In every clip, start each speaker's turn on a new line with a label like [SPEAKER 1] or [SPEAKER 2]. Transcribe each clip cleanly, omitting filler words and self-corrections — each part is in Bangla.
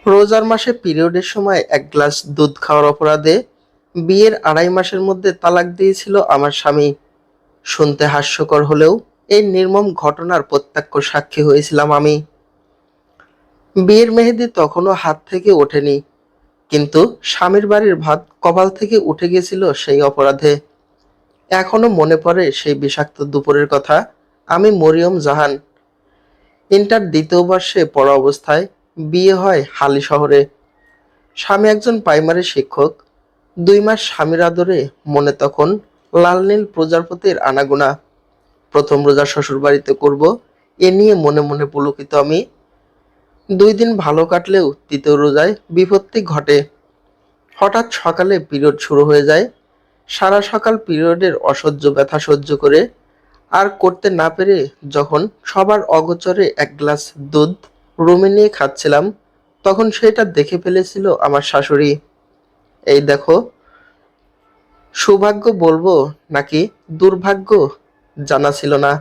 [SPEAKER 1] রোজার মাসে পিরিয়ডের সময় এক গ্লাস দুধ খাওয়ার অপরাধে বিয়ের ২.৫ মাসের মধ্যে তালাক দিয়েছিল আমার স্বামী। শুনতে হাস্যকর হলেও এই নির্মম ঘটনার প্রত্যক্ষ সাক্ষী হয়েছিলাম আমি। বিয়ের মেহেদি তখনও হাত থেকে ওঠেনি, কিন্তু স্বামীর বাড়ির ভাত কপাল থেকে উঠে গেছিল সেই অপরাধে। এখনো মনে পড়ে সেই বিষাক্ত দুপুরের কথা। আমি মরিয়ম জাহান, ইন্টার দ্বিতীয় বর্ষে পড়া অবস্থায় বিয়ে হয় হালি শহরে। স্বামী একজন প্রাইমারি শিক্ষক। ২ মাস স্বামীর আদরে মনে তখন লাল নীল প্রজাপতির আনাগোনা। প্রথম রোজা শ্বশুরবাড়িতে করব, এ নিয়ে মনে মনে পুলকিত আমি। ২ দিন ভালো কাটলেও তৃতীয় রোজায় বিপত্তি ঘটে। হঠাৎ সকালে পিরিয়ড শুরু হয়ে যায়। সারা সকাল পিরিয়ডের অসহ্য ব্যথা সহ্য করে আর করতে না পেরে যখন সবার অগোচরে এক গ্লাস দুধ রুমে নিয়ে খাচ্ছিলাম, তখন সেটা দেখে ফেলেছিল আমার শাশুড়ি। এই দেখো, সৌভাগ্য বলবো নাকি দুর্ভাগ্য জানা ছিল না।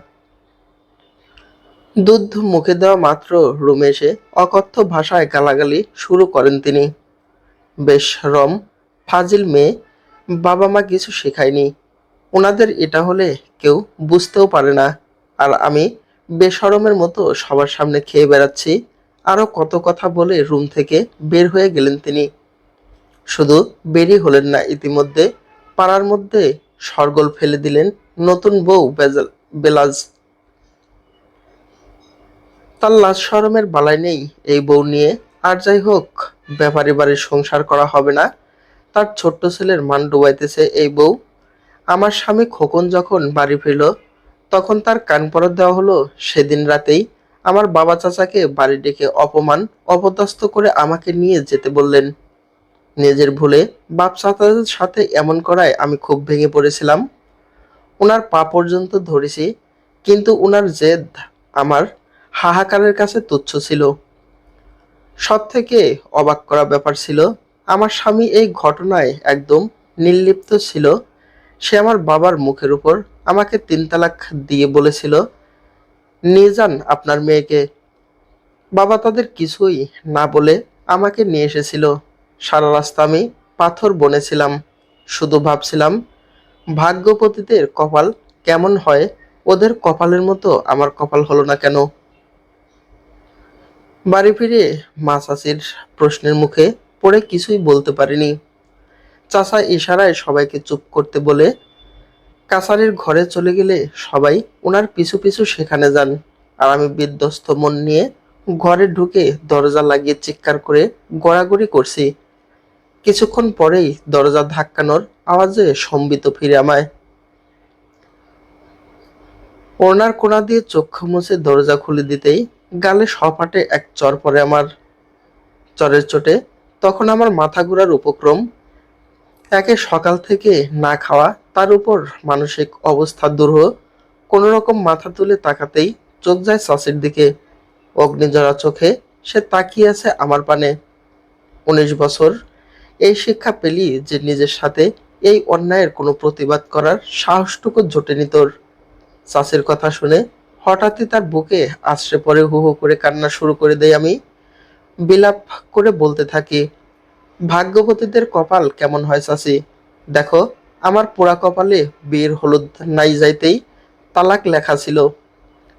[SPEAKER 1] দুধ মুখে দেওয়া মাত্র রুমে এসে অকথ্য ভাষায় গালাগালি শুরু করেন তিনি। বেশ রম ফাজিল মেয়ে, বাবা মা কিছু শেখায়নি। ওনাদের এটা হলে কেউ বুঝতেও পারে না। আর আমি বেশরমের মতো সবার সামনে খেয়ে বেড়াচ্ছি। আরো কত কথা বলে রুম থেকে বের হয়ে গেলেন তিনি। শুধু বেরই হলেন না, ইতিমধ্যে পাড়ার মধ্যে শরগোল ফেলে দিলেন নতুন বউ বেলাজ। তার লাজ শরমের বালাই নেই এই বউ নিয়ে। আর যাই হোক, ব্যাপারী বাড়ির সংসার করা হবে না, তার ছোট্ট ছেলের মান ডুবাইতেছে এই বউ। আমার স্বামী খোকন যখন বাড়ি ফিরল, তখন তার কান পরত দেওয়া হলো। সেদিন রাতেই আমার বাবা চাচাকে বাড়ি ডেকে অপমান অপদস্থ করে আমাকে নিয়ে যেতে বললেন। নিজের ভুলে বাপ চাচাদের সাথে এমন করায় আমি খুব ভেঙে পড়েছিলাম। উনার পা পর্যন্ত ধরেছি, কিন্তু উনার জেদ আমার হাহাকারের কাছে তুচ্ছ ছিল। সব থেকে অবাক করা ব্যাপার ছিল, আমার স্বামী এই ঘটনায় একদম নির্লিপ্ত ছিল। সে আমার বাবার মুখের উপর আমাকে ৩ তালাক দিয়ে বলেছিল, নিয়ে যান আপনার মেয়েকে। বাবা তাদের কিছুই না বলে আমাকে নিয়ে এসেছিল। সারা রাস্তা আমি পাথর বনেছিলাম, শুধু ভাবছিলাম ভাগ্যপতিদের কপাল কেমন হয়, ওদের কপালের মতো আমার কপাল হলো না কেন। বাড়ি ফিরে মা চাচির প্রশ্নের মুখে পড়ে কিছুই বলতে পারিনি। চাচা ইশারায় সবাইকে চুপ করতে বলে কাছারির ঘরে চলে গেলে সবাই ওনার পিছু পিছু সেখানে যান। আর আমি বিধ্বস্ত মন নিয়ে ঘরে ঢুকে দরজা লাগিয়ে চিৎকার করে গড়াগড়ি করছি। কিছুক্ষণ পরেই দরজা ধাক্কানোর আওয়াজে সম্বিত ফিরে আমায়। ওড়নার কোনা দিয়ে চক্ষু মুছে দরজা খুলে দিতেই গালে সপাটে এক চড় পড়ে আমার। চরের চোটে তখন আমার মাথা ঘোরার উপক্রম। একে সকাল থেকে না খাওয়া, তার উপর মানসিক অবস্থা দুরূহ। কোনো রকম মাথা তুলে তাকাতেই চোখ যায় চাচির দিকে। অগ্নিঝরা চোখে সে তাকিয়ে আছে আমার পানে। ১৯ বছর এই শিক্ষা পেলি যে নিজের সাথে এই অন্যায়ের কোনো প্রতিবাদ করার সাহসটুকু জোটেনি তোর। চাচির কথা শুনে হঠাৎই তার বুকে আছড়ে পড়ে হু হু করে কান্না শুরু করে দেই আমি। বিলাপ করে বলতে থাকি, ভাগ্যবতীদের কপাল কেমন হয় চাচি। দেখো, আমার পোড়া কপালে বিয়ের হলুদ নাই যাইতেই তালাক লেখা ছিল।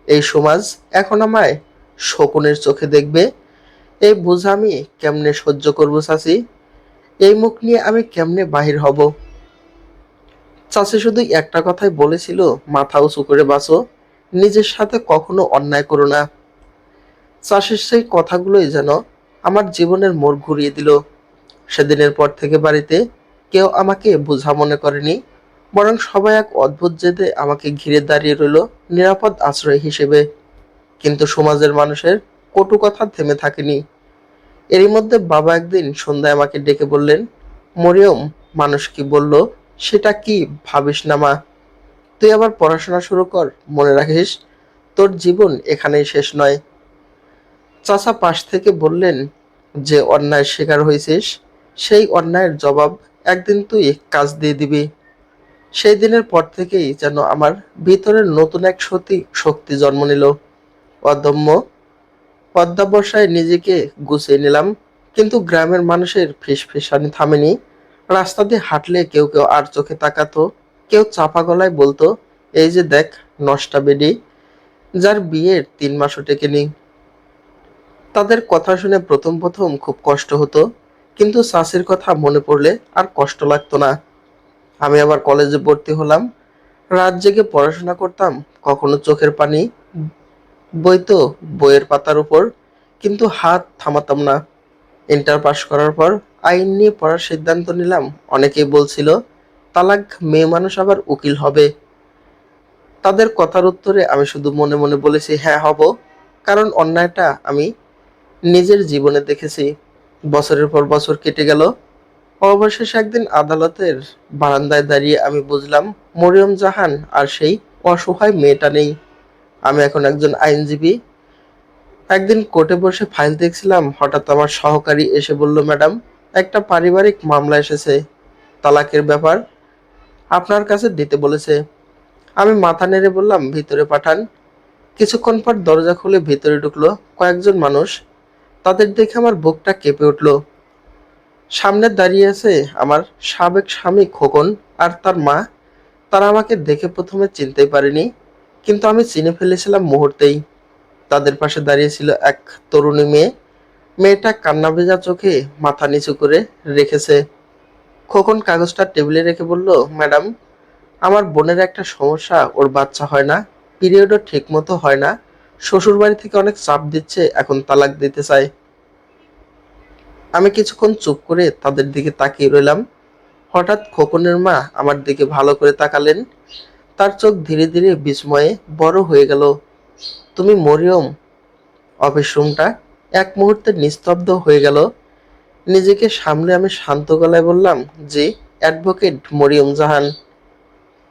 [SPEAKER 1] এই সমাজ এখন আমায় শকুনের চোখে দেখবে। এই বোঝা আমি কেমনে সহ্য করব চাচি? এই মুখ নিয়ে আমি কেমনে বাহির হব? চাচি শুধু একটা কথাই বলেছিল, মাথা উঁচু করে বাঁচো, নিজের সাথে কখনো অন্যায় করো না। চাষির সেই কথাগুলোই যেন আমার জীবনের মোড় ঘুরিয়ে দিল। সেদিনের পর থেকে বাড়িতে কেউ আমাকে বোঝা মনে করেনি, বরং সবাই এক অদ্ভুত জেদে আমাকে ঘিরে দাঁড়িয়ে রইল নিরাপদ আশ্রয় হিসেবে। কিন্তু সমাজের মানুষের কটু কথা থেমে থাকেনি। এরই মধ্যে বাবা একদিন সন্ধ্যায় আমাকে ডেকে বললেন, মরিয়ম, মানুষ কি বলল সেটা কি ভাবিস না মা। তুই আবার পড়াশোনা শুরু কর, মনে রাখিস তোর জীবন এখানেই শেষ নয়। চাচা পাশ থেকে বললেন, যে অন্যায়ের শিকার হয়েছিস, সেই অন্যায়ের জবাব একদিন তুই কাজ দিয়ে দিবি। সেই দিনের পর থেকেই যেন আমার ভিতরের নতুন এক শক্তি জন্ম নিল। অদম্য অধ্যাবসায় নিজেকে গুছিয়ে নিলাম। কিন্তু গ্রামের মানুষের ফিসফিসানি থামেনি। রাস্তা দিয়ে হাঁটলে কেউ কেউ আর চোখে তাকাতো, কেউ চাপা গলায় বলতো, এই যে দেখ, নষ্টা বেডি, যার বিয়ের 3 মাসও টেকেনি। তাদের কথা শুনে প্রথম প্রথম খুব কষ্ট হতো, কিন্তু চাষির কথা মনে পড়লে আর কষ্ট লাগতো না। আমি আবার কলেজে ভর্তি হলাম। রাত জেগে পড়াশোনা করতাম, কখনো চোখের পানি বইতো বইয়ের পাতার উপর, কিন্তু হাত থামাতাম না। ইন্টার পাস করার পর আইন নিয়ে পড়ার সিদ্ধান্ত নিলাম। অনেকেই বলছিল, তালাক মেয়ে মানুষ আবার উকিল হবে। তাদের কথার উত্তরে আমি শুধু মনে মনে বলেছি, হ্যাঁ হব, কারণ অন্যায়টা আমি নিজের জীবনে দেখেছি। বছরের পর বছর কেটে গেল। অবশেষে একদিন আদালতের বারান্দায় দাঁড়িয়ে আমি বুঝলাম, মরিয়ম জাহান আর সেই অসহায় মেয়েটা নেই। আমি এখন একজন আইনজীবী। একদিন কোর্টে বসে ফাইল দেখছিলাম, হঠাৎ আমার সহকারী এসে বলল, ম্যাডাম, একটা পারিবারিক মামলা এসেছে, তালাকের ব্যাপার, আপনার কাছে দিতে বলেছে। আমি মাথা নেড়ে বললাম, ভিতরে পাঠান। কিছুক্ষণ পর দরজা খুলে ভিতরে ঢুকলো কয়েকজন মানুষ। তাদের দেখে আমার বুকটা কেঁপে উঠল। সামনে দাঁড়িয়ে আছে আমার সাবেক স্বামী খোকন আর তার মা। তারা আমাকে দেখে প্রথমে চিনতেই পারেনি, কিন্তু আমি চিনে ফেলেছিলাম মুহূর্তেই। তাদের পাশে দাঁড়িয়ে ছিল এক তরুণী মেয়ে। মেয়েটা কান্না ভেজা চোখে মাথা নিচু করে রেখেছে। খোকন কাগজটা টেবিলে রেখে বলল, ম্যাডাম, আমার বোনের একটা সমস্যা, ওর বাচ্চা হয় না, পিরিয়ডও ঠিক মতো হয় না, শ্বশুর বাড়ি থেকে অনেক চাপ দিচ্ছে, এখন তালাক দিতে চায়। আমি কিছুক্ষণ চুপ করে তাদের দিকে তাকিয়ে রইলাম। হঠাৎ খোকনের মা আমার দিকে ভালো করে তাকালেন। তার চোখ ধীরে ধীরে বিস্ময়ে বড় হয়ে গেল। তুমি মরিয়ম? অফিস রুমটা এক মুহূর্তে নিস্তব্ধ হয়ে গেল। নিজেকে সামলে আমি শান্ত গলায় বললাম, জি, অ্যাডভোকেট মরিয়ম জাহান।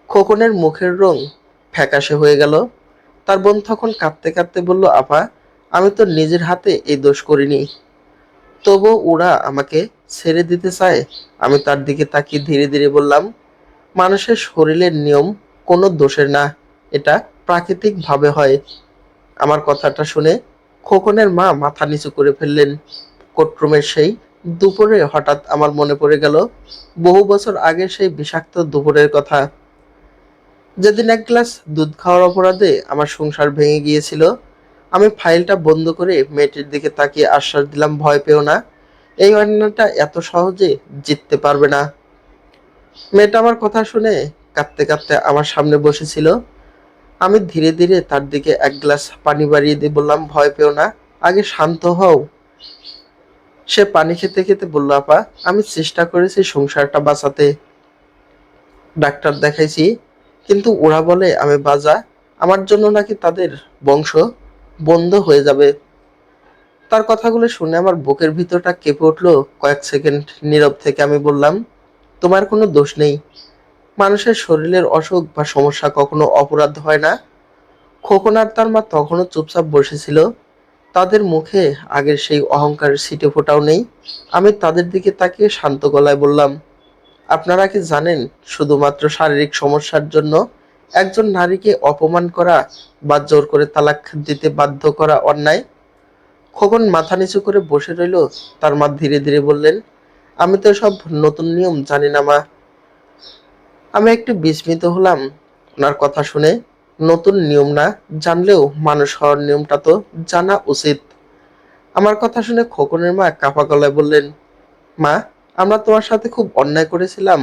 [SPEAKER 1] খোকনের মুখের রং ফ্যাকাশে হয়ে গেল। তার বোন তখন কাঁদতে কাঁদতে বলল, আপা, আমি তো নিজের হাতে এই দোষ করিনি, তবু ওরা আমাকে ছেড়ে দিতে চায়। আমি তার দিকে তাকিয়ে ধীরে ধীরে বললাম, মানুষের শরীরের নিয়ম কোনো দোষের না, এটা প্রাকৃতিক ভাবে হয়। আমার কথাটা শুনে খোকনের মা মাথা নিচু করে ফেললেন। কোর্টরুমের সেই দুপুরে হঠাৎ আমার মনে পড়ে গেল বহু বছর আগের সেই বিষাক্ত দুপুরের কথা, যেদিন এক গ্লাস দুধ খাওয়ার অপরাধে আমার সংসার ভেঙে গিয়েছিল। আমি ফাইলটা বন্ধ করে মেয়েটির দিকে তাকিয়ে আশ্বাস দিলাম, ভয় পেও না, এই অন্যায়টা এত সহজে জিততে পারবে না। মেয়েটা আমার কথা শুনে কাঁদতে কাঁদতে আমার সামনে বসেছিল। আমি ধীরে ধীরে তার দিকে এক গ্লাস পানি বাড়িয়ে দিয়ে বললাম, ভয় পেও না, আগে শান্ত হও। সে পানি খেতে খেতে বলল, আপা, আমি চেষ্টা করেছি সংসারটা বাঁচাতে, ডাক্তার দেখাইছি, কিন্তু ওরা বলে আমি বাজা, আমার জন্য নাকি তাদের বংশ বন্ধ হয়ে যাবে। তার কথাগুলো শুনে আমার বুকের ভিতরটা কেঁপে উঠলো। কয়েক সেকেন্ড নীরব থেকে আমি বললাম, তোমার কোনো দোষ নেই, মানুষের শরীরের অসুখ বা সমস্যা কখনো অপরাধ হয় না। খোকন আর তার মা তখনও চুপচাপ বসেছিল। তাদের মুখে আগের সেই অহংকারের ছিটে ফোঁটাও নেই। আমি তাদের দিকে তাকিয়ে শান্ত গলায় বললাম, আপনারা কি জানেন, শুধুমাত্র শারীরিক সমস্যার জন্য একজন নারীকে অপমান করা বা জোর করে তালাক দিতে বাধ্য করা অন্যায়? খোকন মাথা নিচু করে বসে রইল। তার মা ধীরে ধীরে বললেন, আমি তো সব নতুন নিয়ম জানি না, মা। আমি একটু বিস্মিত হলাম ওনার কথা শুনে। নতুন নিয়ম না জানলেও মানুষ হওয়ার নিয়মটা তো জানা উচিত। আমার কথা শুনে খোকনের মা কাঁপা গলায় বললেন, মা, আমরা তোমার সাথে খুব অন্যায় করেছিলাম,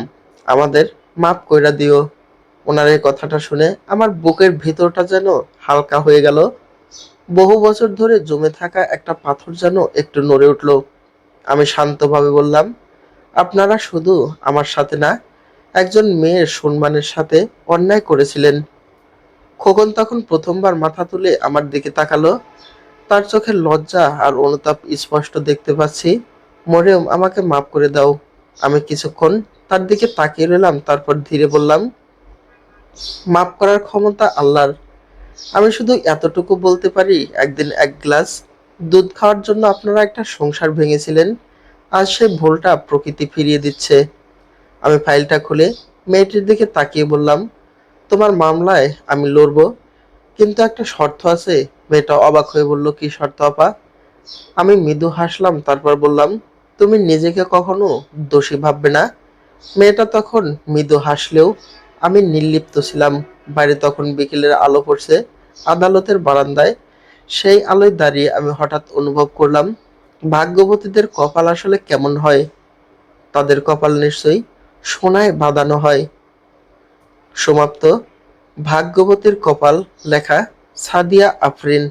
[SPEAKER 1] আমাদের মাফ কইরা দিও। ওনার এই কথাটা শুনে আমার বুকের ভিতরটা যেন হালকা হয়ে গেল। বহু বছর ধরে জমে থাকা একটা পাথর যেন একটু নড়ে উঠল। আমি শান্তভাবে বললাম, আপনারা শুধু আমার সাথে না, একজন মেয়ের সম্মানের সাথে অন্যায় করেছিলেন। খোকন তখন প্রথমবার মাথা তুলে আমার দিকে তাকালো। তার চোখে লজ্জা আর অনুতাপ স্পষ্ট দেখতে পাচ্ছি। মরিয়ম, আমাকে মাফ করে দাও। আমি কিছুক্ষণ তার দিকে তাকিয়ে রইলাম, তারপর ধীরে বললাম, মাফ করার ক্ষমতা আল্লাহর। আমি শুধু এতটুকু বলতে পারি, একদিন এক গ্লাস দুধ খাওয়ার জন্য আপনারা একটা সংসার ভেঙেছিলেন, আজ সেই ভুলটা প্রকৃতি ফিরিয়ে দিচ্ছে। আমি ফাইলটা খুলে মেয়েটির দিকে তাকিয়ে বললাম, তোমার মামলায় আমি লড়বো, কিন্তু একটা শর্ত আছে। মেয়েটা অবাক হয়ে বলল, কি শর্ত, আপা? আমি মৃদু হাসলাম, তারপর বললাম, তুমি নিজেকে কখনো দোষী ভাববে না। মেয়েটা তখন মৃদু হাসলেও আমি নির্লিপ্ত ছিলাম। বাইরে তখন বিকেলের আলো পড়ছে আদালতের বারান্দায়। সেই আলোয় দাঁড়িয়ে আমি হঠাৎ অনুভব করলাম ভাগ্যবতীদের কপাল আসলে কেমন হয়। তাদের কপাল নিশ্চয়ই সোনায় বাঁধানো হয়। সমাপ্ত। ভাগ্যবতীর কপাল। লেখা সাদিয়া আফরিন।